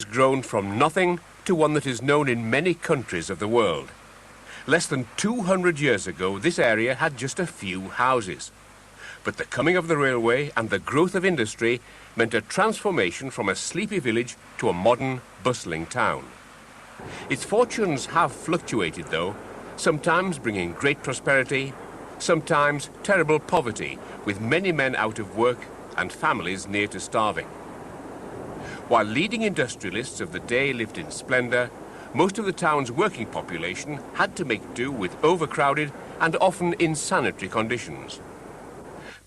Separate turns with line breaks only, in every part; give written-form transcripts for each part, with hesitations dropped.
has grown from nothing to one that is known in many countries of the world. Less than 200 years ago, this area had just a few houses. But the coming of the railway and the growth of industry meant a transformation from a sleepy village to a modern, bustling town. Its fortunes have fluctuated, though, sometimes bringing great prosperity, sometimes terrible poverty, with many men out of work and families near to starving. While leading industrialists of the day lived in splendour, most of the town's working population had to make do with overcrowded and often insanitary conditions.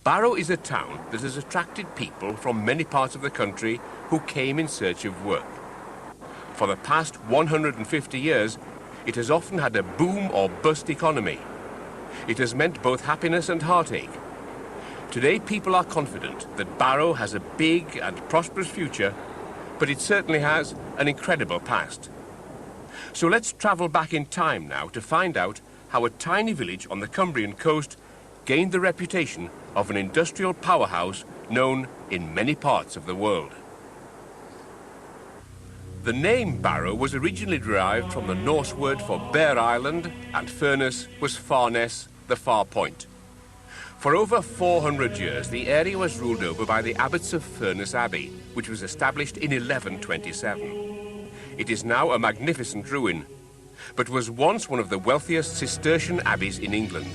Barrow is a town that has attracted people from many parts of the country who came in search of work. For the past 150 years, it has often had a boom or bust economy. It has meant both happiness and heartache. Today, people are confident that Barrow has a big and prosperous future, but it certainly has an incredible past. So let's travel back in time now to find out how a tiny village on the Cumbrian coast gained the reputation of an industrial powerhouse known in many parts of the world. The name Barrow was originally derived from the Norse word for bare island, and furnace was farness, the far point. For over 400 years, the area was ruled over by the abbots of Furness Abbey, which was established in 1127. It is now a magnificent ruin, but was once one of the wealthiest Cistercian abbeys in England.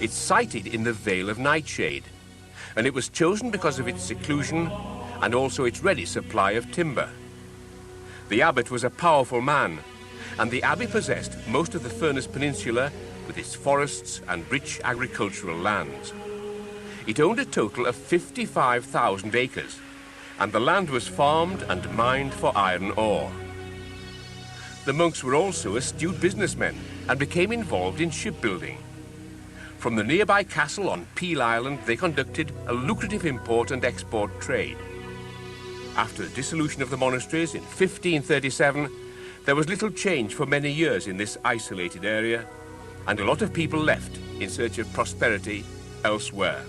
It's sited in the Vale of Nightshade, and it was chosen because of its seclusion and also its ready supply of timber. The abbot was a powerful man, and the abbey possessed most of the Furness Peninsula with its forests and rich agricultural lands. It owned a total of 55,000 acres, and the land was farmed and mined for iron ore. The monks were also astute businessmen and became involved in shipbuilding. From the nearby castle on Peel Island, they conducted a lucrative import and export trade. After the dissolution of the monasteries in 1537, there was little change for many years in this isolated area, and a lot of people left in search of prosperity elsewhere.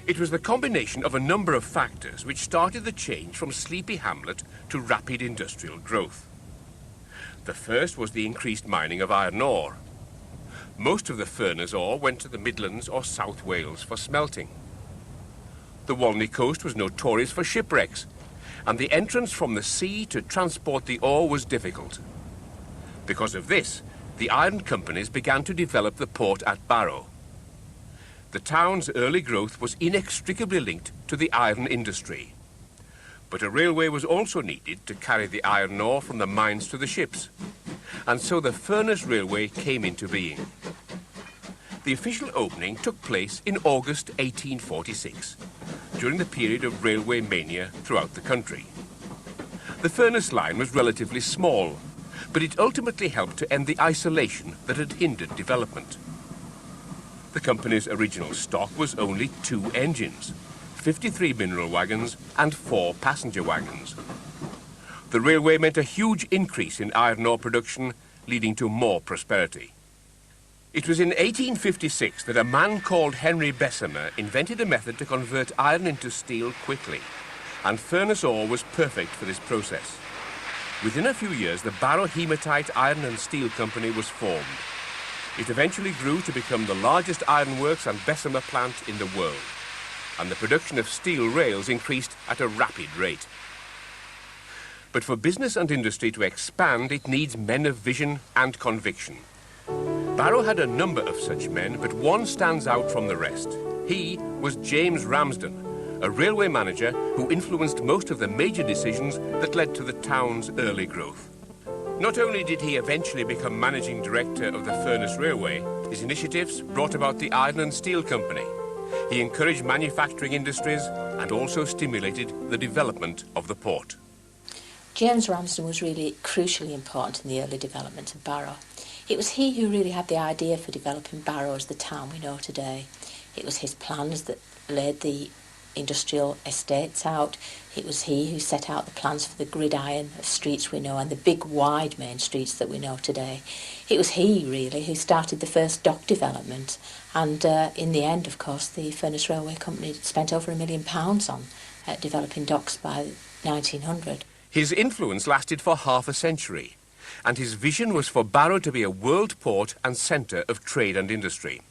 It was the combination of a number of factors which started the change from sleepy hamlet to rapid industrial growth. The first was the increased mining of iron ore. Most of the furnace ore went to the Midlands or South Wales for smelting. The Walney coast was notorious for shipwrecks, and the entrance from the sea to transport the ore was difficult. Because of this, the iron companies began to develop the port at Barrow. The town's early growth was inextricably linked to the iron industry. But a railway was also needed to carry the iron ore from the mines to the ships, and so the Furness Railway came into being. The official opening took place in August 1846, during the period of railway mania throughout the country. The Furness line was relatively small, but it ultimately helped to end the isolation that had hindered development. The company's original stock was only 2 engines, 53 mineral wagons and 4 passenger wagons. The railway meant a huge increase in iron ore production, leading to more prosperity. It was in 1856 that a man called Henry Bessemer invented a method to convert iron into steel quickly, and Furness ore was perfect for this process. Within a few years, the Barrow Hematite Iron and Steel Company was formed. It eventually grew to become the largest ironworks and Bessemer plant in the world, and the production of steel rails increased at a rapid rate. But for business and industry to expand, it needs men of vision and conviction. Barrow had a number of such men, but one stands out from the rest. He was James Ramsden, a railway manager who influenced most of the major decisions that led to the town's early growth. Not only did he eventually become managing director of the Furness Railway, his initiatives brought about the Iron and Steel Company. He encouraged manufacturing industries and also stimulated the development of the port.
James Ramsden was really crucially important in the early development of Barrow. It was he who really had the idea for developing Barrow as the town we know today. It was his plans that laid the industrial estates out. It was he who set out the plans for the gridiron of streets we know and the big wide main streets that we know today. It was he really who started the first dock development, and in the end, of course, the Furness Railway Company spent over £1 million on developing docks by 1900.
His influence lasted for half a century, and his vision was for Barrow to be a world port and centre of trade and industry.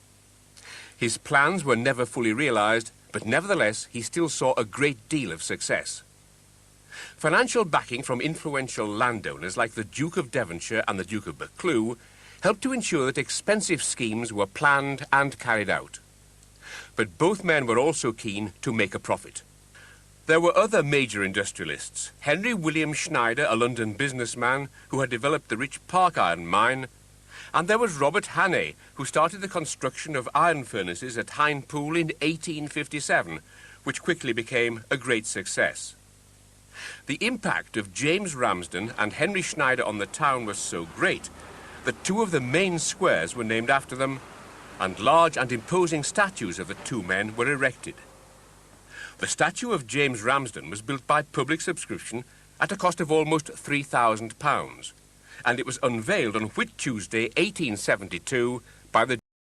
His plans were never fully realised, but nevertheless he still saw a great deal of success. Financial backing from influential landowners like the Duke of Devonshire and the Duke of Buccleuch helped to ensure that expensive schemes were planned and carried out. But both men were also keen to make a profit. There were other major industrialists: Henry William Schneider, a London businessman who had developed the rich Park Iron Mine, and there was Robert Hannay, who started the construction of iron furnaces at Hindpool in 1857, which quickly became a great success. The impact of James Ramsden and Henry Schneider on the town was so great that two of the main squares were named after them, and large and imposing statues of the two men were erected. The statue of James Ramsden was built by public subscription at a cost of almost £3,000, and it was unveiled on Whit Tuesday 1872 by the